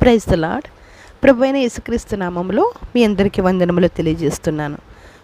Praise the lord. ప్రభువైన యేసుక్రీస్తు నామములో మీ అందరికీ వందనములు తెలియజేస్తున్నాను.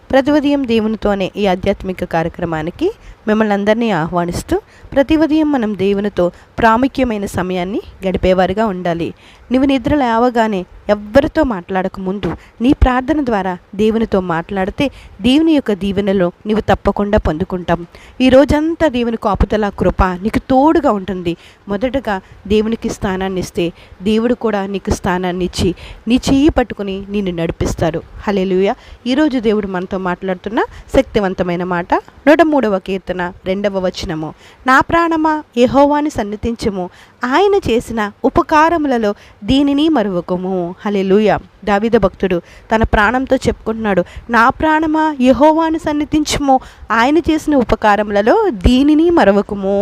ప్రతి ఉదయం దేవునితో అనే ఈ ఆధ్యాత్మిక కార్యక్రమానికి మిమ్మల్ని అందరినీ ఆహ్వానిస్తూ, ప్రతి ఉదయం మనం దేవునితో ప్రాముఖ్యమైన సమయాన్ని గడిపేవారుగా ఉండాలి. నువ్వు నిద్ర లేవగానే ఎవ్వరితో మాట్లాడక ముందు నీ ప్రార్థన ద్వారా దేవునితో మాట్లాడితే దేవుని యొక్క దీవెనలో నీవు తప్పకుండా పొందుకుంటాం. ఈ రోజంతా దేవుని కాపుదల కృప నీకు తోడుగా ఉంటుంది. మొదటగా దేవునికి స్థానాన్ని ఇస్తే దేవుడు కూడా నీకు స్థానాన్ని ఇచ్చి నీ చెయ్యి పట్టుకుని నిన్ను నడిపిస్తాడు. హల్లెలూయా. ఈరోజు దేవుడు మనతో మాట్లాడుతున్న శక్తివంతమైన మాట 103వ కీర్తన 2వ వచనము. నా ప్రాణమా యెహోవాని సన్నిధించుము, ఆయన చేసిన ఉపకారములలో దీనిని మరువకుము. హల్లెలూయా. దావీదు భక్తుడు తన ప్రాణంతో చెప్పుకుంటున్నాడు, నా ప్రాణమా యెహోవాని సన్నిధించుము, ఆయన చేసిన ఉపకారములలో దీనిని మరువకుము.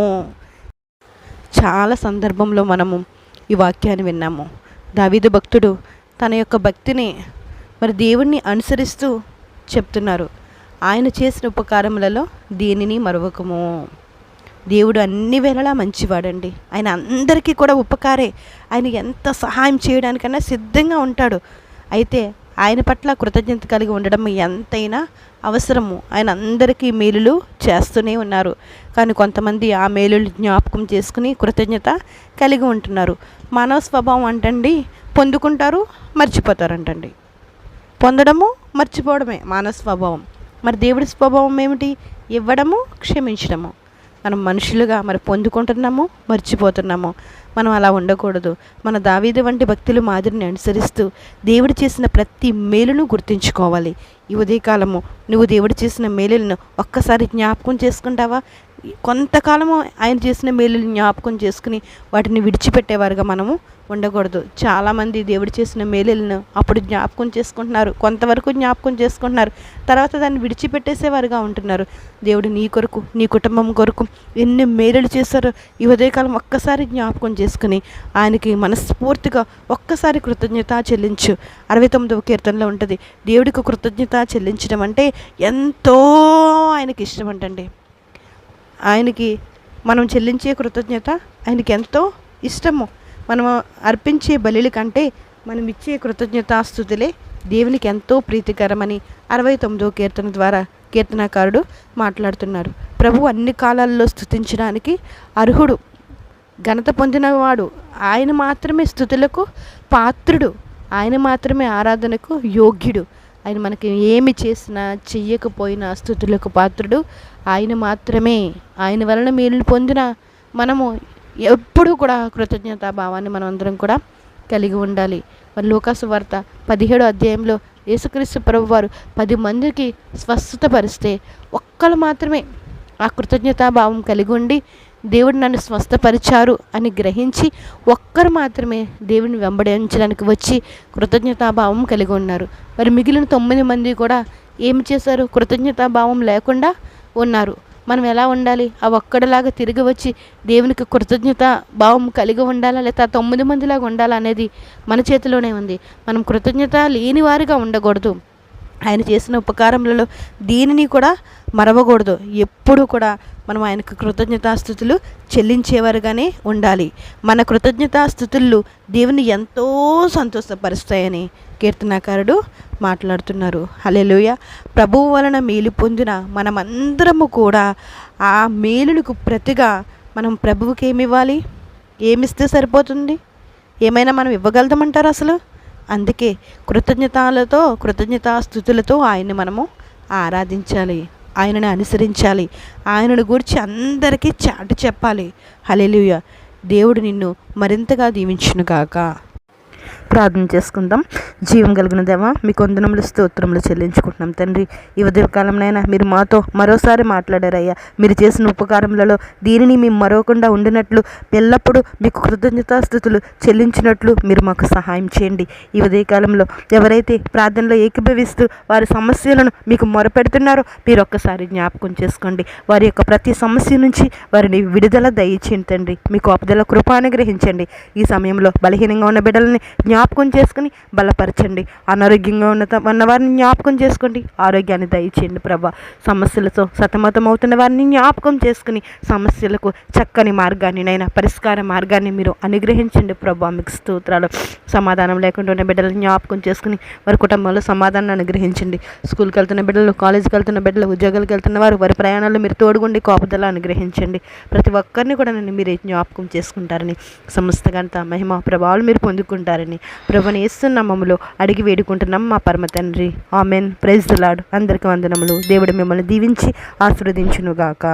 చాలా సందర్భంలో మనము ఈ వాక్యాన్ని విన్నాము. దావీదు భక్తుడు తన యొక్క భక్తిని దేవుణ్ణి అనుసరిస్తూ చెప్తున్నారు, ఆయన చేసిన ఉపకారములలో దీనిని మరువకము. దేవుడు అన్ని వేళలా మంచివాడండి. ఆయన అందరికీ కూడా ఉపకారే. ఆయన ఎంత సహాయం చేయడానికన్నా సిద్ధంగా ఉంటాడు. అయితే ఆయన పట్ల కృతజ్ఞత కలిగి ఉండడం ఎంతైనా అవసరము. ఆయన అందరికీ మేలులు చేస్తూనే ఉన్నారు. కానీ కొంతమంది ఆ మేలులు జ్ఞాపకం చేసుకుని కృతజ్ఞత కలిగి ఉంటున్నారు. మానవ స్వభావం అంటండి, పొందుకుంటారు, మర్చిపోతారంటండి. పొందడము మర్చిపోవడమే మానవ స్వభావం. మరి దేవుడి స్వభావం ఏమిటి? ఇవ్వడము, క్షమించడము. మనం మనుషులుగా పొందుకుంటున్నాము, మర్చిపోతున్నాము. మనం అలా ఉండకూడదు. మన దావీదు వంటి భక్తుల మాదిరిని అనుసరిస్తూ దేవుడు చేసిన ప్రతి మేలును గుర్తుంచుకోవాలి. ఈ ఉదయకాలము నువ్వు దేవుడు చేసిన మేలులను ఒక్కసారి జ్ఞాపకం చేసుకుంటావా? కొంతకాలము ఆయన చేసిన మేలులు జ్ఞాపకం చేసుకుని వాటిని విడిచిపెట్టేవారుగా మనము ఉండకూడదు. చాలామంది దేవుడు చేసిన మేలులను అప్పుడు జ్ఞాపకం చేసుకుంటున్నారు, కొంతవరకు జ్ఞాపకం చేసుకుంటున్నారు, తర్వాత దాన్ని విడిచిపెట్టేసేవారుగా ఉంటున్నారు. దేవుడు నీ కొరకు, నీ కుటుంబం కొరకు ఎన్ని మేలులు చేశారో ఈ ఉదయకాలం ఒక్కసారి జ్ఞాపకం చేసుకుని ఆయనకి మనస్ఫూర్తిగా ఒక్కసారి కృతజ్ఞత చెల్లించు. 69వ కీర్తనలో ఉంటుంది, దేవుడికి కృతజ్ఞత చెల్లించడం అంటే ఎంతో ఆయనకి ఇష్టం అంటండి. ఆయనకి మనం చెల్లించే కృతజ్ఞత ఆయనకి ఎంతో ఇష్టము. మనం అర్పించే బలుల కంటే మనం ఇచ్చే కృతజ్ఞతాస్తుతులే దేవునికి ఎంతో ప్రీతికరమని 69వ కీర్తన ద్వారా కీర్తనాకారుడు మాట్లాడుతున్నారు. ప్రభు అన్ని కాలాల్లో స్తుతించడానికి అర్హుడు, ఘనత పొందినవాడు. ఆయన మాత్రమే స్తుతులకు పాత్రుడు, ఆయన మాత్రమే ఆరాధనకు యోగ్యుడు. ఆయన మనకి ఏమి చేసినా చెయ్యకపోయినా స్తుతులకు పాత్రుడు ఆయన మాత్రమే. ఆయన వలన మేలును పొందిన మనము ఎప్పుడూ కూడా కృతజ్ఞతా భావాన్ని మనం అందరం కూడా కలిగి ఉండాలి. మరి లూకాసు వార్త 17వ అధ్యాయంలో యేసుక్రీస్తు ప్రభువారు 10 మందికి స్వస్థత పరిస్తే ఒక్కరు మాత్రమే ఆ కృతజ్ఞతాభావం కలిగి ఉండి దేవుడు నన్ను స్వస్థపరిచారు అని గ్రహించి ఒక్కరు మాత్రమే దేవుని వెంబడించడానికి వచ్చి కృతజ్ఞతాభావం కలిగి ఉన్నారు. మరి మిగిలిన 9 మంది కూడా ఏమి చేశారు? కృతజ్ఞతాభావం లేకుండా ఉన్నారు. మనం ఎలా ఉండాలి? ఆ ఒక్కడిలాగా తిరిగి వచ్చి దేవునికి కృతజ్ఞత భావం కలిగి ఉండాలా, లేదా 9 మందిలాగా ఉండాలా అనేది మన చేతిలోనే ఉంది. మనం కృతజ్ఞత లేని వారిగా ఉండకూడదు. ఆయన చేసిన ఉపకారములలో దీనిని కూడా మరవకూడదు. ఎప్పుడు కూడా మనం ఆయనకు కృతజ్ఞతాస్తుతులు చెల్లించేవారుగానే ఉండాలి. మన కృతజ్ఞతాస్తుతులు దేవుని ఎంతో సంతోషపరుస్తాయని కీర్తనాకారుడు మాట్లాడుతున్నారు. హల్లెలూయా. ప్రభువు వలన మేలు పొందిన మనమందరము కూడా ఆ మేలులకు ప్రతిగా మనం ప్రభువుకి ఏమి ఇవ్వాలి? ఏమిస్తే సరిపోతుంది? ఏమైనా మనం ఇవ్వగలుగుతామంటారు అసలు? అందుకే కృతజ్ఞతాస్తుతులతో ఆయన్ని మనము ఆరాధించాలి, ఆయనను అనుసరించాలి, ఆయనను గురించి అందరికీ చాటి చెప్పాలి. హల్లెలూయా. దేవుడు నిన్ను మరింతగా దీవించును గాక. ప్రార్థన చేసుకుందాం. జీవం కలిగిన దేవా, మీకు వందనములు స్తోత్రములు చెల్లించుకుంటున్నాం తండ్రి. ఈ ఉదయకాలంనైనా మీరు మాతో మరోసారి మాట్లాడారయ్యా. మీరు చేసిన ఉపకారములలో దీనిని మేము మరవకుండా ఉండినట్లు, ఎల్లప్పుడూ మీకు కృతజ్ఞతాస్తుతులు చెల్లించినట్లు మీరు మాకు సహాయం చేయండి. ఈ ఉదయకాలంలో ఎవరైతే ప్రార్థనలో ఏకీభవిస్తూ వారి సమస్యలను మీకు మొరపెడుతున్నారో మీరు ఒక్కసారి జ్ఞాపకం చేసుకోండి. వారి యొక్క ప్రతి సమస్య నుంచి వారిని విడుదల దయచేయండి తండ్రి. మీకు ఆపదల కృప అనుగ్రహించండి. ఈ సమయంలో బలహీనంగా ఉన్న బిడ్డలని జ్ఞాపకం చేసుకుని బలపరచండి. అనారోగ్యంగా ఉన్న వారిని జ్ఞాపకం చేసుకోండి, ఆరోగ్యాన్ని దయచేయండి ప్రభా. సమస్యలతో సతమతం అవుతున్న వారిని జ్ఞాపకం చేసుకుని సమస్యలకు చక్కని మార్గాన్ని నైనా పరిష్కార మార్గాన్ని మీరు అనుగ్రహించండి ప్రభా. మీకు స్తోత్రాలు. సమాధానం లేకుండా ఉన్న బిడ్డలను జ్ఞాపకం చేసుకుని వారి కుటుంబంలో సమాధానాన్ని అనుగ్రహించండి. స్కూల్కి వెళ్తున్న బిడ్డలు, కాలేజీకి వెళ్తున్న బిడ్డలు, ఉద్యోగాలకు వెళ్తున్న వారు వారి ప్రయాణాల్లో మీరు తోడుగుండి కాపుదల అనుగ్రహించండి. ప్రతి ఒక్కరిని కూడా నన్ను మీరే జ్ఞాపకం చేసుకుంటారని, సమస్త ఘనత మహిమ ప్రభావాలు మీరు పొందుకుంటారని ప్రభుని యేసు నామములో అడిగి వేడుకుంటున్నాం మా పరమ తండ్రి. ఆమెన్. Praise the lord. అందరికీ వందనములు. దేవుడు మిమ్మల్ని దీవించి ఆశీర్వదించునుగాక.